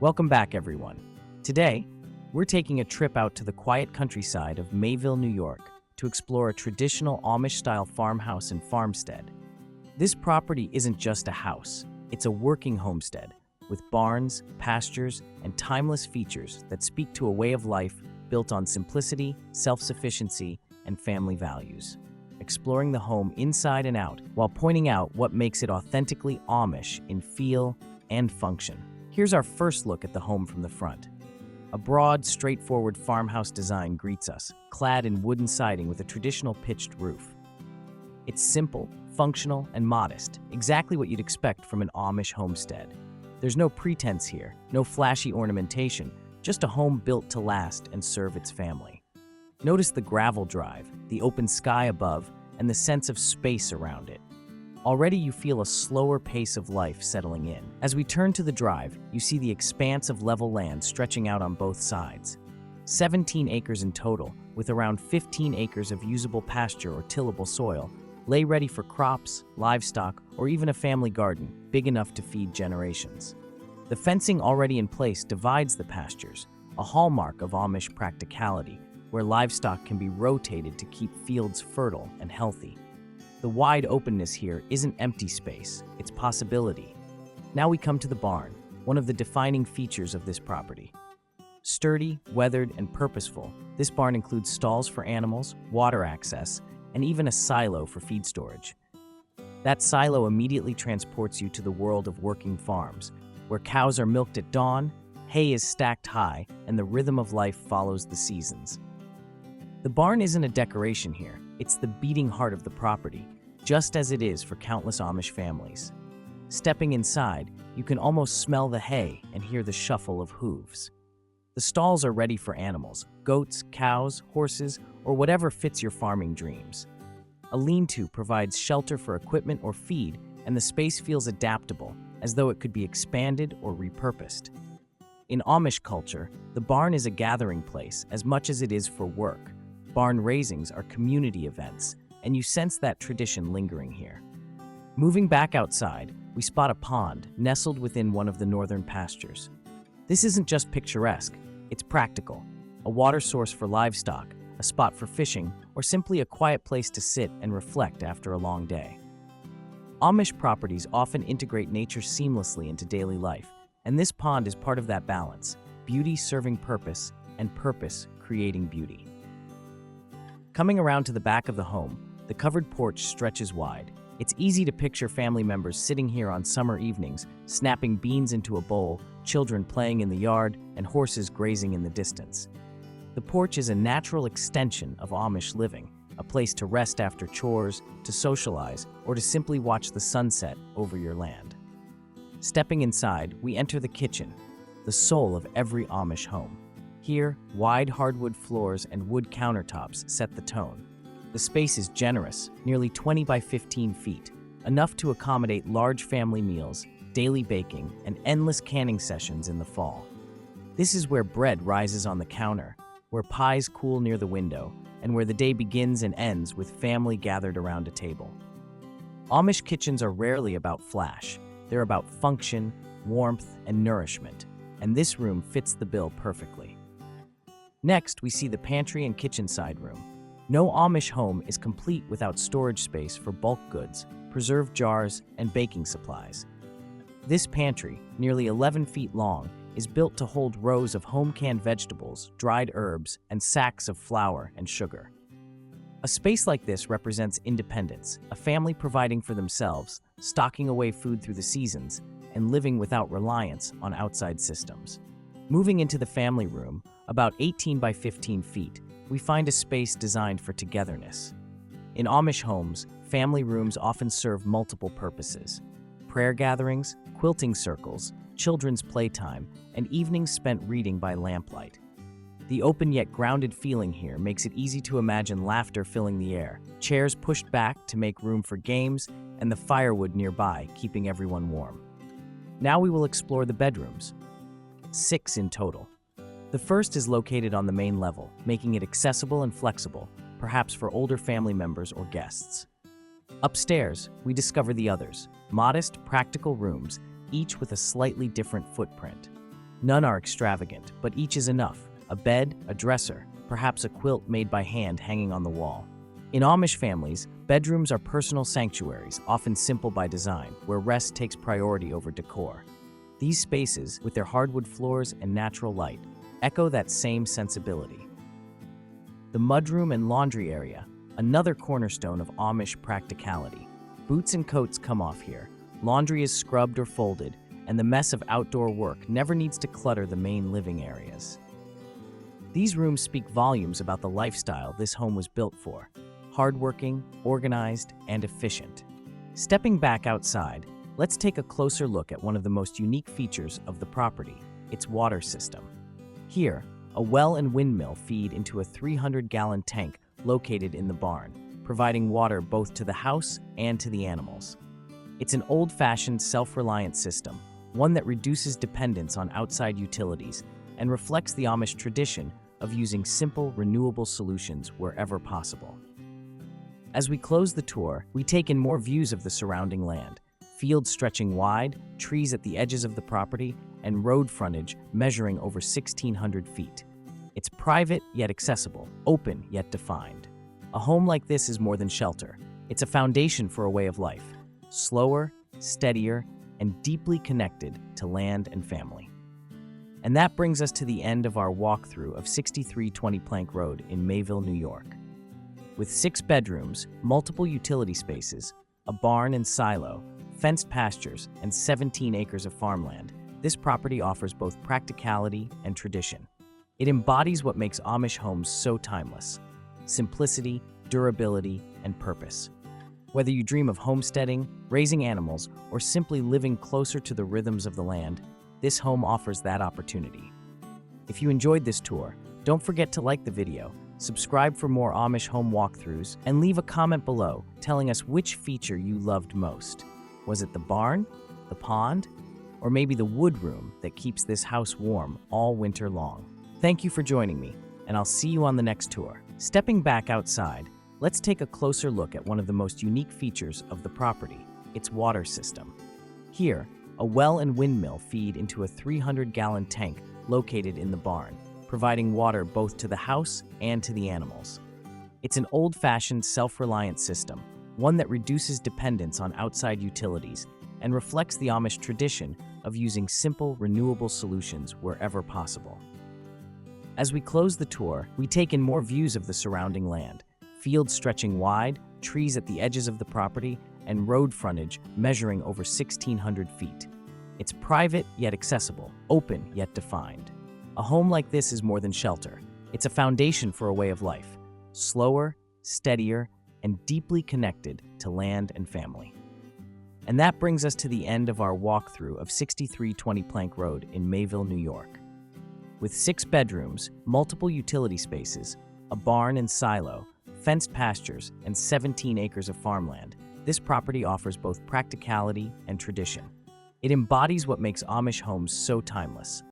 Welcome back, everyone. Today, we're taking a trip out to the quiet countryside of Mayville, New York, to explore a traditional Amish-style farmhouse and farmstead. This property isn't just a house, it's a working homestead, with barns, pastures, and timeless features that speak to a way of life built on simplicity, self-sufficiency, and family values. Exploring the home inside and out, while pointing out what makes it authentically Amish in feel and function. Here's our first look at the home from the front. A broad, straightforward farmhouse design greets us, clad in wooden siding with a traditional pitched roof. It's simple, functional, and modest, exactly what you'd expect from an Amish homestead. There's no pretense here, no flashy ornamentation, just a home built to last and serve its family. Notice the gravel drive, the open sky above, and the sense of space around it. Already you feel a slower pace of life settling in. As we turn to the drive, you see the expanse of level land stretching out on both sides. 17 acres in total, with around 15 acres of usable pasture or tillable soil, lay ready for crops, livestock, or even a family garden, big enough to feed generations. The fencing already in place divides the pastures, a hallmark of Amish practicality, where livestock can be rotated to keep fields fertile and healthy. The wide openness here isn't empty space, it's possibility. Now we come to the barn, one of the defining features of this property. Sturdy, weathered, and purposeful, this barn includes stalls for animals, water access, and even a silo for feed storage. That silo immediately transports you to the world of working farms, where cows are milked at dawn, hay is stacked high, and the rhythm of life follows the seasons. The barn isn't a decoration here, it's the beating heart of the property, just as it is for countless Amish families. Stepping inside, you can almost smell the hay and hear the shuffle of hooves. The stalls are ready for animals, goats, cows, horses, or whatever fits your farming dreams. A lean-to provides shelter for equipment or feed, and the space feels adaptable, as though it could be expanded or repurposed. In Amish culture, the barn is a gathering place as much as it is for work. Barn raisings are community events, and you sense that tradition lingering here. Moving back outside, we spot a pond nestled within one of the northern pastures. This isn't just picturesque, it's practical. A water source for livestock, a spot for fishing, or simply a quiet place to sit and reflect after a long day. Amish properties often integrate nature seamlessly into daily life, and this pond is part of that balance, beauty serving purpose, and purpose creating beauty. Coming around to the back of the home, the covered porch stretches wide. It's easy to picture family members sitting here on summer evenings, snapping beans into a bowl, children playing in the yard, and horses grazing in the distance. The porch is a natural extension of Amish living, a place to rest after chores, to socialize, or to simply watch the sunset over your land. Stepping inside, we enter the kitchen, the soul of every Amish home. Here, wide hardwood floors and wood countertops set the tone. The space is generous, nearly 20 by 15 feet, enough to accommodate large family meals, daily baking, and endless canning sessions in the fall. This is where bread rises on the counter, where pies cool near the window, and where the day begins and ends with family gathered around a table. Amish kitchens are rarely about flash. They're about function, warmth, and nourishment, and this room fits the bill perfectly. Next, we see the pantry and kitchen side room. No Amish home is complete without storage space for bulk goods, preserved jars, and baking supplies. This pantry, nearly 11 feet long, is built to hold rows of home-canned vegetables, dried herbs, and sacks of flour and sugar. A space like this represents independence, a family providing for themselves, stocking away food through the seasons, and living without reliance on outside systems. Moving into the family room, about 18 by 15 feet, we find a space designed for togetherness. In Amish homes, family rooms often serve multiple purposes: prayer gatherings, quilting circles, children's playtime, and evenings spent reading by lamplight. The open yet grounded feeling here makes it easy to imagine laughter filling the air, chairs pushed back to make room for games, and the firewood nearby keeping everyone warm. Now we will explore the bedrooms. 6 in total. The first is located on the main level, making it accessible and flexible, perhaps for older family members or guests. Upstairs, we discover the others, modest, practical rooms, each with a slightly different footprint. None are extravagant, but each is enough: a bed, a dresser, perhaps a quilt made by hand hanging on the wall. In Amish families, bedrooms are personal sanctuaries, often simple by design, where rest takes priority over decor. These spaces, with their hardwood floors and natural light, echo that same sensibility. The mudroom and laundry area, another cornerstone of Amish practicality. Boots and coats come off here, laundry is scrubbed or folded, and the mess of outdoor work never needs to clutter the main living areas. These rooms speak volumes about the lifestyle this home was built for: hardworking, organized, and efficient. Stepping back outside, let's take a closer look at one of the most unique features of the property: its water system. Here, a well and windmill feed into a 300-gallon tank located in the barn, providing water both to the house and to the animals. It's an old-fashioned, self-reliant system, one that reduces dependence on outside utilities and reflects the Amish tradition of using simple, renewable solutions wherever possible. As we close the tour, we take in more views of the surrounding land: fields stretching wide, trees at the edges of the property, and road frontage measuring over 1,600 feet. It's private yet accessible, open yet defined. A home like this is more than shelter. It's a foundation for a way of life: slower, steadier, and deeply connected to land and family. And that brings us to the end of our walkthrough of 6320 Plank Road in Mayville, New York. With 6 bedrooms, multiple utility spaces, a barn and silo, fenced pastures, and 17 acres of farmland, this property offers both practicality and tradition. It embodies what makes Amish homes so timeless: simplicity, durability, and purpose. Whether you dream of homesteading, raising animals, or simply living closer to the rhythms of the land, this home offers that opportunity. If you enjoyed this tour, don't forget to like the video, subscribe for more Amish home walkthroughs, and leave a comment below telling us which feature you loved most. Was it the barn, the pond, or maybe the wood room that keeps this house warm all winter long? Thank you for joining me, and I'll see you on the next tour. Stepping back outside, let's take a closer look at one of the most unique features of the property: its water system. Here, a well and windmill feed into a 300-gallon tank located in the barn, providing water both to the house and to the animals. It's an old-fashioned, self-reliant system, one that reduces dependence on outside utilities and reflects the Amish tradition of using simple, renewable solutions wherever possible. As we close the tour, we take in more views of the surrounding land: fields stretching wide, trees at the edges of the property, and road frontage measuring over 1,600 feet. It's private yet accessible, open yet defined. A home like this is more than shelter. It's a foundation for a way of life: slower, steadier, and deeply connected to land and family. And that brings us to the end of our walkthrough of 6320 Plank Road in Mayville, New York. With 6 bedrooms, multiple utility spaces, a barn and silo, fenced pastures, and 17 acres of farmland, this property offers both practicality and tradition. It embodies what makes Amish homes so timeless: